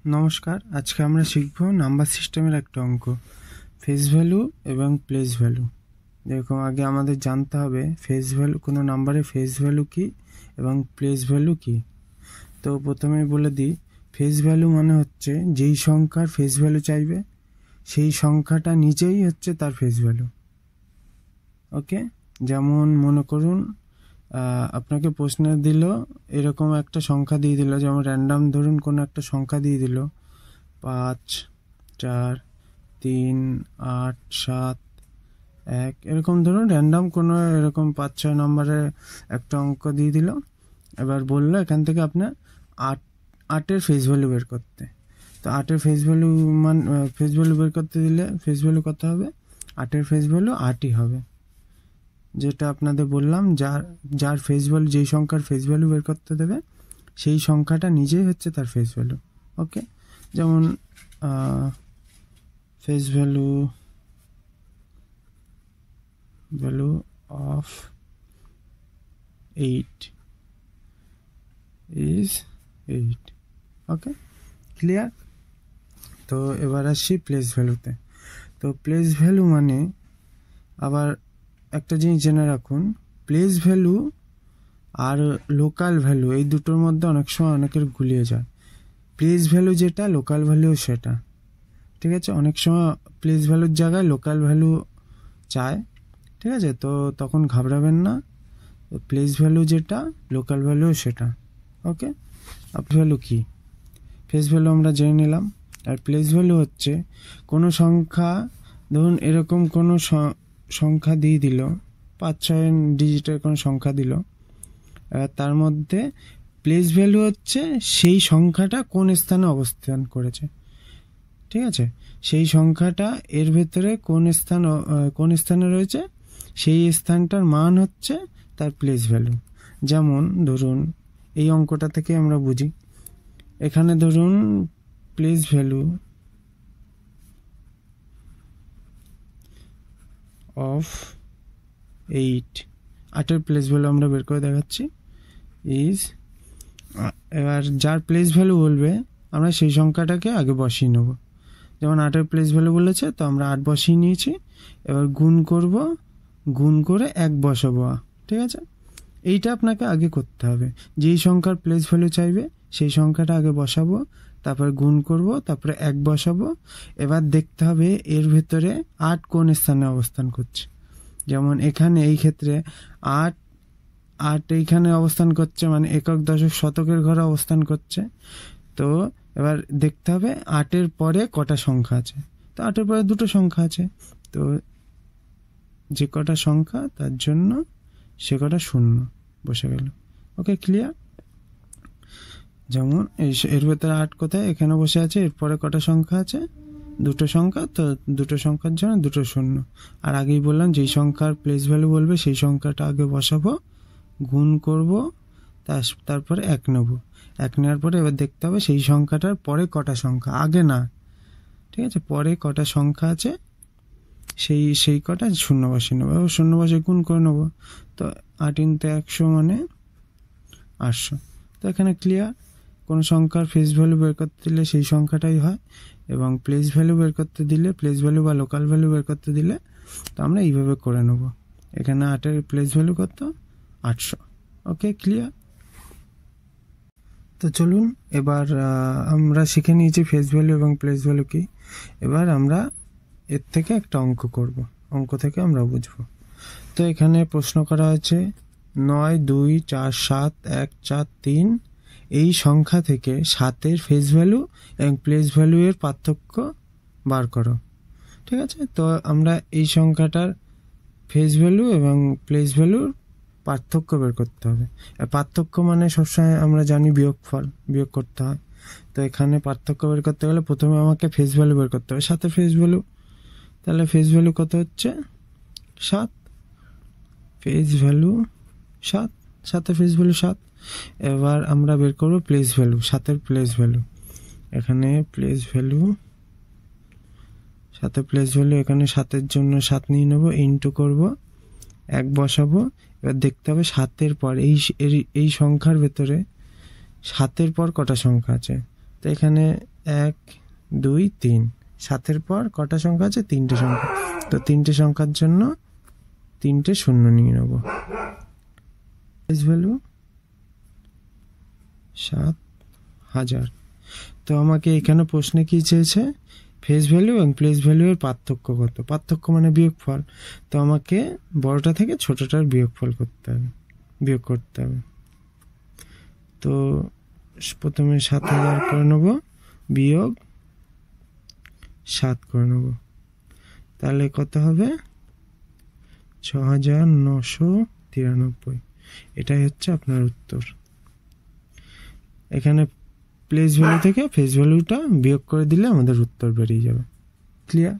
নমস্কার, আজকে আমরা শিখব নাম্বার সিস্টেমের একটা অঙ্ক, ফেস ভ্যালু এবং প্লেস ভ্যালু। যেরকম আগে আমাদের জানতে হবে ফেস ভ্যালু, কোনো নাম্বারের ফেস ভ্যালু কী এবং প্লেস ভ্যালু কী। তো প্রথমে বলে দিই, ফেস ভ্যালু মানে হচ্ছে যেই সংখ্যার ফেস ভ্যালু চাইবে সেই সংখ্যাটা নিজেই হচ্ছে তার ফেস ভ্যালু। ওকে, যেমন মনে করুন আপনাকে প্রশ্ন দিল, এরকম একটা সংখ্যা দিয়ে দিল, যেমন র্যান্ডাম ধরুন কোনো একটা সংখ্যা দিয়ে দিল 5, 4, 3, 8, 7, 1, এরকম ধরুন র্যান্ডাম কোনো এরকম 5-6 নম্বরের একটা অঙ্ক দিয়ে দিল। এবার বললো এখান থেকে আপনার 8-এর ফেস ভ্যালু বের করতে। তো 8-এর ফেস ভ্যালু ফেস ভ্যালু বের করতে দিলে ফেস ভ্যালু কত হবে? 8-এর ফেস ভ্যালু 8ই হবে, যেটা আপনাদের বললাম, যার ফেস ভ্যালু, যেই সংখ্যার ফেস ভ্যালু বের করতে দেবে সেই সংখ্যাটা নিজেই হচ্ছে তার ফেস ভ্যালু। ওকে, যেমন face value of 8 is 8। Okay, clear? তো এবার আসছি প্লেস ভ্যালুতে। তো প্লেস ভ্যালু মানে, আবার একটা জিনিস জেনে রাখুন, প্লেস ভ্যালু আর লোকাল ভ্যালু এই দুটোর মধ্যে অনেক সময় অনেকের গুলিয়ে যায়। প্লেস ভ্যালু যেটা, লোকাল ভ্যালুও সেটা, ঠিক আছে? অনেক সময় প্লেস ভ্যালুর জায়গায় লোকাল ভ্যালু চায়, ঠিক আছে? তো তখন ঘাবড়াবেন না, প্লেস ভ্যালু যেটা লোকাল ভ্যালুও সেটা। ওকে, ভ্যালু কি? ফেস ভ্যালু আমরা জেনে নিলাম, আর প্লেস ভ্যালু হচ্ছে কোনো সংখ্যা, ধরুন এরকম কোনো সংখ্যা দিয়ে দিল, 5-6 ডিজিটের কোনো সংখ্যা দিল, তার মধ্যে প্লেস ভ্যালু হচ্ছে সেই সংখ্যাটা কোন স্থানে অবস্থান করেছে, ঠিক আছে? সেই সংখ্যাটা এর ভেতরে কোন স্থানে রয়েছে সেই স্থানটার মান হচ্ছে তার প্লেস ভ্যালু। যেমন ধরুন এই অঙ্কটা থেকে আমরা বুঝি, এখানে ধরুন প্লেস ভ্যালু অফ 8-এর প্লেস ভ্যালু আমরা বের করে দেখাচ্ছি ইজ, এবার যার প্লেস ভ্যালু বলবে আমরা সেই সংখ্যাটাকে আগে বসিয়ে নেব। যেমন 8-এর প্লেস ভ্যালু বলেছে, তো আমরা 8 বসিয়ে নিয়েছি। এবার গুণ করব, গুণ করে 1 বসাবো, ঠিক আছে? এইটা আপনাকে আগে করতে হবে। যেই সংখ্যার প্লেস ভ্যালু চাইবে সেই সংখ্যাটা আগে বসাবো, তারপর গুণ করব, তারপরে 1 বসাবো। এবার দেখতে হবে এর ভেতরে 8 কোন স্থানে অবস্থান করছে। যেমন এখানে এই ক্ষেত্রে 8 এইখানে অবস্থান করছে, মানে একক, দশক, শতকের ঘরে অবস্থান করছে। তো এবার দেখতে হবে 8-এর পরে কটা সংখ্যা আছে। তো 8-এর পরে দুটো সংখ্যা আছে, তো যে কটা সংখ্যা তার জন্য সে কটা শূন্য বসে গেল। ওকে, ক্লিয়ার? যেমন এর ভেতরে 8 কোথায়, এখানে বসে আছে, এরপরে কটা সংখ্যা আছে? দুটো সংখ্যা, তো দুটো সংখ্যার জন্য দুটো শূন্য। আর আগেই বললাম যেই সংখ্যার প্লেস ভ্যালু বলবে সেই সংখ্যাটা আগে বসাবো, গুণ করব, তারপরে 1 নেব। 1 নেওয়ার পরে এবার দেখতে হবে সেই সংখ্যাটার পরে কটা সংখ্যা, আগে না, ঠিক আছে? পরে কটা সংখ্যা আছে সেই কটা শূন্য বসিয়ে নেবো, শূন্য বসে গুণ করে নেবো। তো 8 × 100 মানে 800। তো এখানে ক্লিয়ার, কোনো সংখ্যার ফেস ভ্যালু বের করতে দিলে সেই সংখ্যাটাই হয়, এবং প্লেস ভ্যালু বের করতে দিলে, প্লেস ভ্যালু বা লোকাল ভ্যালু বের করতে দিলে তো আমরা এইভাবে করে নেব। এখানে 8-এর প্লেস ভ্যালু কত? 800। ওকে, ক্লিয়ার? তো চলুন, এবার আমরা শিখে নিয়েছি ফেস ভ্যালু এবং প্লেস ভ্যালু কি। এবার আমরা এর থেকে একটা অঙ্ক করব, অঙ্ক থেকে আমরা বুঝব। তো এখানে প্রশ্ন করা হয়েছে 9, 2, 4, 7, 1, 4, 3 এই সংখ্যা থেকে 7-এর ফেস ভ্যালু এবং প্লেস ভ্যালু এর পার্থক্য বার করো, ঠিক আছে? তো আমরা এই সংখ্যাটার ফেস ভ্যালু এবং প্লেস ভ্যালুর পার্থক্য বের করতে হবে। পার্থক্য মানে সবসময় আমরা জানি বিয়োগ করতে হয়। তো এখানে পার্থক্য বের করতে গেলে প্রথমে আমাকে ফেস ভ্যালু বের করতে হবে, 7-এর ফেস ভ্যালু। তাহলে ফেস ভ্যালু কত হচ্ছে? 7। ফেস ভ্যালু 7, 7-এর ফেস ভ্যালু 7। এবার আমরা বের করবো প্লেস ভ্যালু, 7-এর প্লেস ভ্যালু। এখানে প্লেস ভ্যালু, 7-এর প্লেস ভ্যালু, এখানে 7-এর জন্য 7 নিয়ে নেবো, ইন্টু করবো, 1 বসাবো। এবার দেখতে হবে 7-এর পর এই সংখ্যার ভেতরে 7-এর পর কটা সংখ্যা আছে। তো এখানে 1 2 3, 7-এর পর কটা সংখ্যা আছে? 3টে সংখ্যা। তো 3টে সংখ্যার জন্য 3টে শূন্য নিয়ে নেব। Place value 7000। তো আমাকে এখানে প্রশ্নে কি চেয়েছে? ফেস ভ্যালু এবং প্লেস ভ্যালু এর পার্থক্য কত? পার্থক্য মানে বিয়োগফল। তো আমাকে বড়টা থেকে ছোটটার বিয়োগ করতে হবে। তো প্রথমে 7000 করে নেব, বিয়োগ 7 করে নেব। তাহলে কত হবে? 6993। এটাই হচ্ছে আপনার উত্তর। এখানে প্লেস ভ্যালু থেকে ফেস ভ্যালুটা বিয়োগ করে দিলে আমাদের উত্তর বেরিয়ে যাবে। ক্লিয়ার?